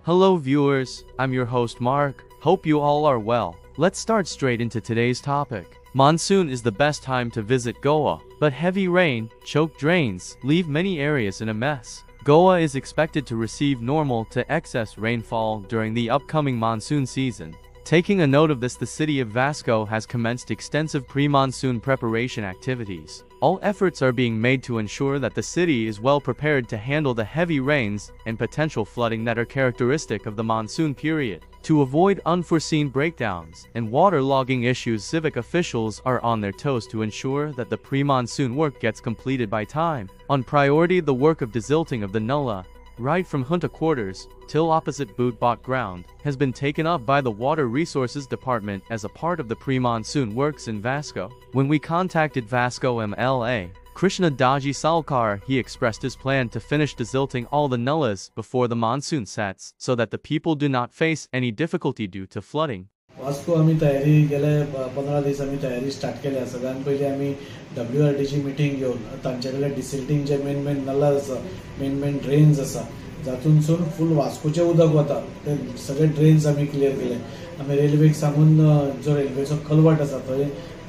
Hello viewers, I'm your host Mark. Hope you all are well. Let's start straight into today's topic. Monsoon is the best time to visit Goa, but heavy rain, choked drains, leave many areas in a mess. Goa is expected to receive normal to excess rainfall during the upcoming monsoon season. Taking a note of this, the city of Vasco has commenced extensive pre-monsoon preparation activities. All efforts are being made to ensure that the city is well prepared to handle the heavy rains and potential flooding that are characteristic of the monsoon period. To avoid unforeseen breakdowns and waterlogging issues, civic officials are on their toes to ensure that the pre-monsoon work gets completed by time. On priority, the work of desilting of the Nulla, right from Junta quarters till opposite Bootbot ground, has been taken up by the Water Resources Department as a part of the pre-monsoon works in Vasco. When we contacted Vasco MLA Krishna Daji Salkar, he expressed his plan to finish desilting all the nullas before the monsoon sets so that the people do not face any difficulty due to flooding. Vasco आम्ही तयारी गेले 15 दीस आम्ही तयारी start केल्या. सगळ्यात पहिले आम्ही WRDची meeting घेऊन तांच्याकडे डिसिल्टिंग जे मेन नल्ला आसा, मेन ड्रेन्स आसा, जातूनसून फुल वास्कोचे उदक वता ते सगळे ड्रेन्स आम्ही क्लियर केले. आम्ही रेल्वेक सांगून जो रेल्वेचो कलवट आसा थंय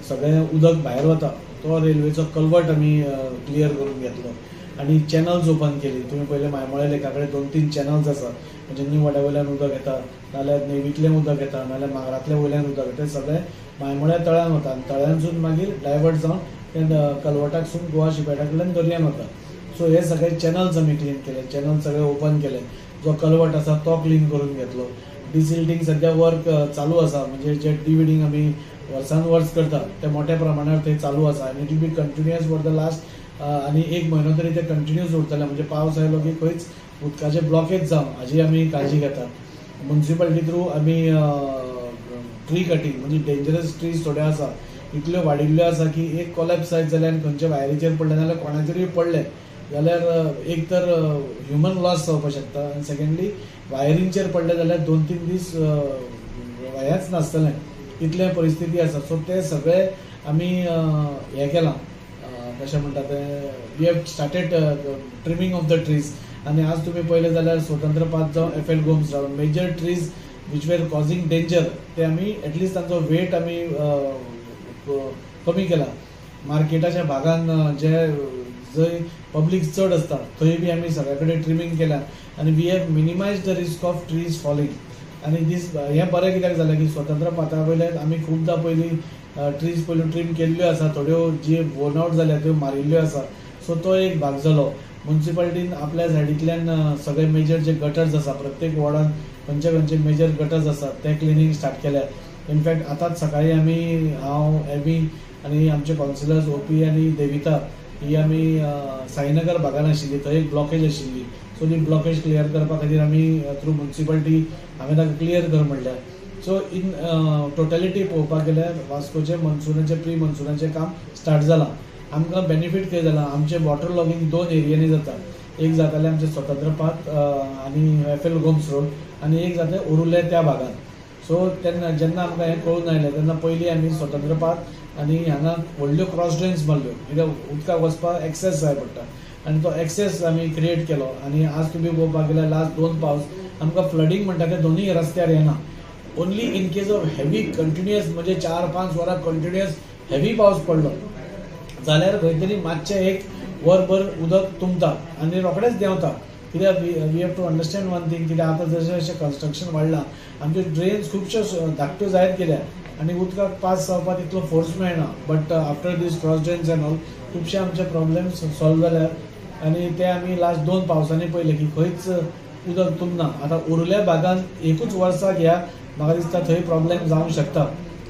सगळे उदक भायर वता तो रेल्वेचो कलवट आम्ही क्लियर करून घेतलो आणि चॅनल्स ओपन केली. तुम्ही पहिले मायमळे लेकाकडे 2-3 चॅनल्स आसा, म्हणजे न्यू वाड्या वयल्यान उदक येता, नाल्यार नेवीतल्यान उदक येता, नाल्यार मागरातल्या वयल्यान उदक येता, सगळे मायमळ्या तळ्यान वता आणि तळ्यांसून मागीर डायवर्ट जावन ते कलवटाकसून गोवा शिपेटाकडल्यान दर्यान वता. सो हे सगळे चॅनल्स आम्ही क्लीन केले, चॅनल सगळे ओपन केले. जो कलवट आसा तो क्लीन करून घेतलो. डिसिल्टिंग सध्या वर्क चालू आसा, म्हणजे जे डिविडिंग आम्ही वर्सान वर्स करता ते मोठ्या प्रमाणावर ते चालू आसा आणि it will be continuous for the last आणि 1 महिनो तरी ते कंटिन्युअस उरतले. म्हणजे पावस आयलो की खंयच उदकाचे ब्लॉकेज जावं हाजी आमी काळजी घेतात. म्युनिसिपालिटी थ्रू आमी ट्री कटींग, म्हणजे डेंजरस ट्रीज थोडे आसा, इतल्यो वाडिल्ल्यो आसा की एक कोलॅप्स जायत जाल्यार खंयच्या वायरीचेर पडले नाल्यार कोणाचेरूय पडले जाल्यार एक तर ह्युमन लॉस जावपाक शकता आनी सेकंडली वायरींचेर पडले जाल्यार 2-3 दीस हेंच नासतलें, इतले परिस्थिती आसा. सो ते सगळे आमी हें केलां, कशें म्हणटा तें we have started trimming of the trees. आणि आज तुम्ही पहिले जाल्यार स्वतंत्र पाथ जावं FL गोम्स जावं major trees which were causing danger ते आमी एटलिस्ट तांचो वेट आमी कमी केला. मार्केटाच्या भागान जे जंय पब्लीक चड आसता थंय बी आमी सगळे कडेन ट्रिमींग केल्या आनी we have minimise the risk of trees falling. आनी दीस हें बरें कित्याक जालें की स्वतंत्र पाथा वयल्यान आमी खुबदां पयलीं ट्रीज पयलीं ट्रीम केल्ल्यो आसा, थोड्यो जी वोर्न आउट जाल्या त्यो मारिल्ल्यो आसा. सो तो एक भाग जालो. म्युनिसिपालिटीन आपल्या सायडींतल्यान सगळे मेजर जे गटर्स आसा, प्रत्येक वॉर्डान खंयचे मेजर गटर्स आसात ते क्लिनींग स्टार्ट केल्या. इनफॅक्ट आतांच सकाळी आमी हांव एबी आनी आमचे कावन्सिलर्स OP आनी देविता ही आमी साईनगर भागान आशिल्ली, थंय एक ब्लॉकेज आशिल्ली. सो ती ब्लॉकेज क्लियर करपा खातीर आमी थ्रू म्युनिसिपालिटी हांवें ताका क्लियर कर म्हणल्या. सो इन टोटलिटी पळोवपाक गेल्यार वास्कोचे मनसुनाचे प्री मनसुनाचें काम स्टार्ट जालां. आमकां बेनिफीट कितें जालां, आमचे वॉटर लॉगिंग 2 एरियांनी जाता. एक जातालें आमचे स्वतंत्र पाथ आनी FL गोम्स रोड आनी एक जाता उरुले त्या भागान. सो तेन्ना जेन्ना आमकां हें कळून आयलें तेन्ना पयलीं आमी स्वतंत्र पाथ आनी हांगा व्हडल्यो क्रॉस ड्रेन्स मारल्यो, कित्याक उदकाक वचपाक एक्सेस जाय पडटा आनी तो एक्सेस आमी क्रिएट केलो. आनी आज तुमी पळोवपाक गेल्यार लास्ट 2 पावस आमकां फ्लडींग म्हणटा तें दोनूय रस्त्यार येना. Only in case of heavy continuous, म्हणजे 4-5 वरां कंटिन्युअस हेवी पावस पडलो जाल्यार खंय तरी मातशें 1 वरभर उदक तुंबता आनी रोखडेंच देंवता. कित्याक we have to understand one thing, कित्याक आतां जशें जशें कन्स्ट्रक्शन वाडलां आमच्यो ड्रेन्स खुबश्यो धाकट्यो जायत गेल्या आनी उदकाक पास जावपाक तितलो फोर्स मेळना. But after these cross drains and all खुबशे आमचे प्रॉब्लेम्स सॉल्व जाल्यात आनी ते आमी लास्ट 2 पावसांनी पळयलें की खंयच उदक तुंबना. आतां उरल्या भागान एकूच वर्सा घ्या, म्हाका दिसता थंय प्रॉब्लेम जावंक शकता.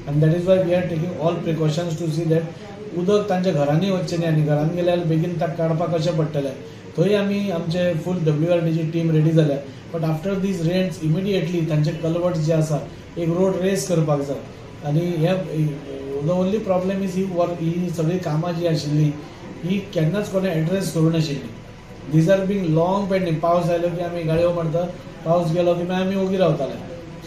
आनी that is why we are taking all precautions to see that उदक तांच्या घरांनी वचचें न्ही आनी घरान गेल्यार बेगीन ताका काडपाक कशें पडटलें. थंय आमी आमचे फूल WRDची टीम रेडी जाल्या. But after these rains immediately तांचे कलवट जे आसा एक रोड रेस करपाक जाय. आनी हे द ओन्ली प्रॉब्लेम इज ही सगळी कामां जी आशिल्ली ही केन्नाच कोणें एड्रेस करूं नाशिल्ली. These are being long pending. पावस आयलो की आमी गाडयो मारता, पावस गेलो की मागीर आमी ओगी रावताले.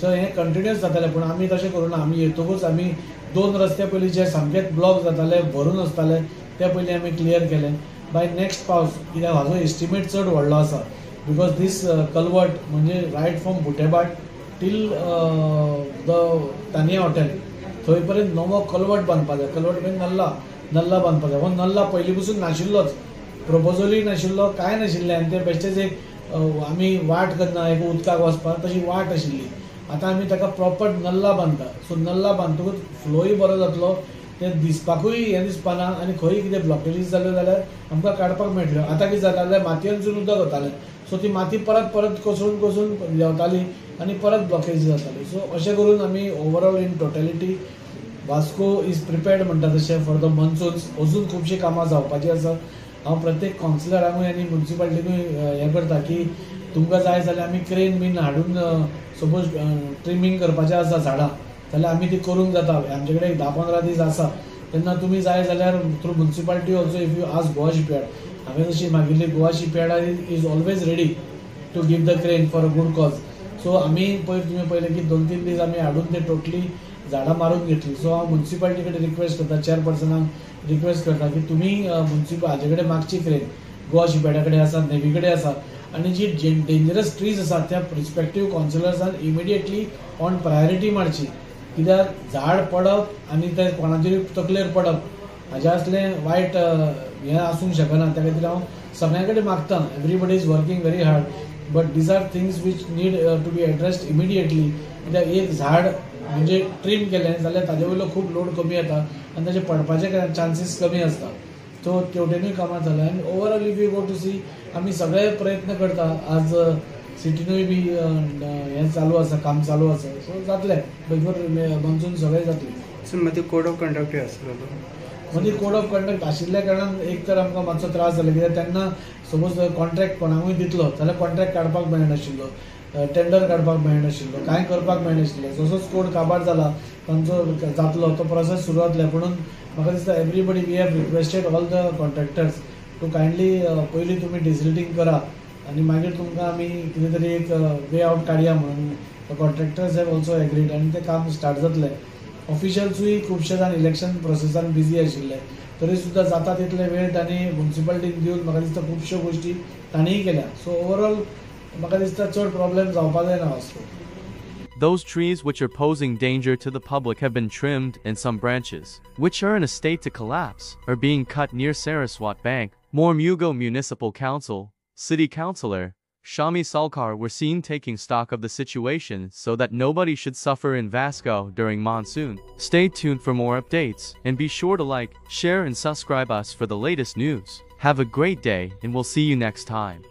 सो हें कंटिन्युअस जातालें. पूण आमी तशें करूं ना. आमी येतकूच आमी 2 रस्ते पयलीं जे सामकेच ब्लॉक जाताले, भरून आसताले, ते पयलीं आमी क्लियर केले. बाय नेक्स्ट पावस, कित्याक हाजो एस्टिमेट चड व्हडलो आसा, बिकॉज दीस कलवट म्हणजे रायट फ्रॉम बुटेबाट टील द तानिया हॉटेल थंय पर्यंत नवो कलवट बांदपा जाय. कलवट म्हणजे नल्ला बांदपा जाय. हो नल्ला पयलीं पसून नाशिल्लोच, प्रपोजलूय नाशिल्लो, कांय नाशिल्लें. आनी ते बेश्टेच एक आमी वाट करना एक उदकाक वचपाक तशी वाट आशिल्ली. आतां आमी ताका प्रॉपर नल्ला बांदता. सो नल्ला बांदतकूच फ्लोय बरो जातलो, ते दिसपाकूय हें दिसपाना आनी खंय कितें ब्लॉकेजीस जाल्यो जाल्यार आमकां काडपाक मेळटल्यो. आतां कितें जाता जाल्यार मातयेनसून उदक वतालें, सो ती माती परत कोसळून देंवताली आनी परत ब्लॉकेज जाताली. सो अशें करून आमी overall in totality Vasco is prepared म्हणटा तशें फॉर द मन्सून्स. अजून खुबशीं कामां जावपाचीं आसा. हांव प्रत्येक कावन्सिलरांकूय आनी म्युन्सिपाल्टीकूय हें करता की तुमकां जाय जाल्यार आमी क्रेन बीन हाडून सपोज ट्रिमींग करपाचें आसा झाडां जाल्यार आमी ती करूंक जाता. आमचे कडेन 10-15 दीस आसा तेन्ना तुमी जाय जाल्यार through municipality also if you ask Goa shipyard, हांवें जशी मागिल्ली Goa shipyard is always ready to give the crane for a good cause. So आमी तुमी पळयलें की 2-3 दीस आमी हाडून ते टोटली झाडां मारून घेतली. सो हांव म्युन्सिपाल्टी कडेन रिक्वेस्ट करता, चेअरपर्सनाक रिक्वेस्ट करता की तुमी हाजे कडेन मागची क्रेन गोवा शिपयार्डा कडेन आसा, नेवी कडेन आसा, आनी जी डेंजरस ट्रीज आसा त्या रिस्पेक्टीव कावन्सिलर्सान इमिडिएटली ऑन प्रायोरिटी मारची. कित्याक झाड पडप आनी ते कोणाचेर तकलेर पडप हाजें असलें वायट हें आसूंक शकना. त्या खातीर हांव सगळ्यां कडेन मागता, everybody is working very hard, but these are things which need to be addressed immediately. कित्याक एक झाड म्हणजे ट्रीम केलें जाल्यार ताजे वयलो खूब लोड कमी येता आनी ताचे पडपाचे चान्सीस कमी आसता. सो तेवटेनूय कामां जाल्या. आनी overall if you go to see आमी सगळे प्रयत्न करता. आज सिटीनूय बी हें चालू आसा, काम चालू आसा. सो जातलें बिफोर मॉन्सून सगळें जातलें. सो मदीं कोड ऑफ कंडक्टूय आसलो. मदीं कोड ऑफ कंडक्ट आशिल्ल्या कारणान एक तर आमकां मातसो त्रास जालो. कित्याक तेन्ना सपोज कॉन्ट्रॅक्ट कोणाकूय दितलो जाल्यार कॉन्ट्रॅक्ट काडपाक मेळनाशिल्लो, टेंडर काडपाक मेळनाशिल्लो, कांय करपाक मेळनाशिल्लें. जसोच कोड काबार जाला तांचो जातलो तो प्रोसेस सुरू जातले. म्हणून म्हाका दिसता everybody we have requested all the contractors to kindly पयलीं तुमी डिसिल्टींग करा आनी मागीर तुमकां आमी कितें तरी एक वे आउट काडया म्हणून. कॉन्ट्रॅक्टर्स हॅव ऑल्सो एग्रीड आनी तें काम स्टार्ट जातलें. ऑफिशियल्सूय खुबशे जाण इलेक्शन प्रोसेसान बिजी आशिल्ले, तरी सुद्दां जाता तितले वेळ तांणी म्युन्सिपाल्टीक दिवन म्हाका दिसता खुबश्यो गोश्टी तांणीय केल्या. सो ओवरऑल म्हाका दिसता चड प्रॉब्लेम जावपाक जायना Vasco. Those trees which are posing danger to the public have been trimmed, and some branches, which are in a state to collapse, are being cut near Saraswat Bank. Mormugo Municipal Council, City Councillor Shami Salkar were seen taking stock of the situation so that nobody should suffer in Vasco during monsoon. Stay tuned for more updates, and be sure to like, share and subscribe us for the latest news. Have a great day, and we'll see you next time.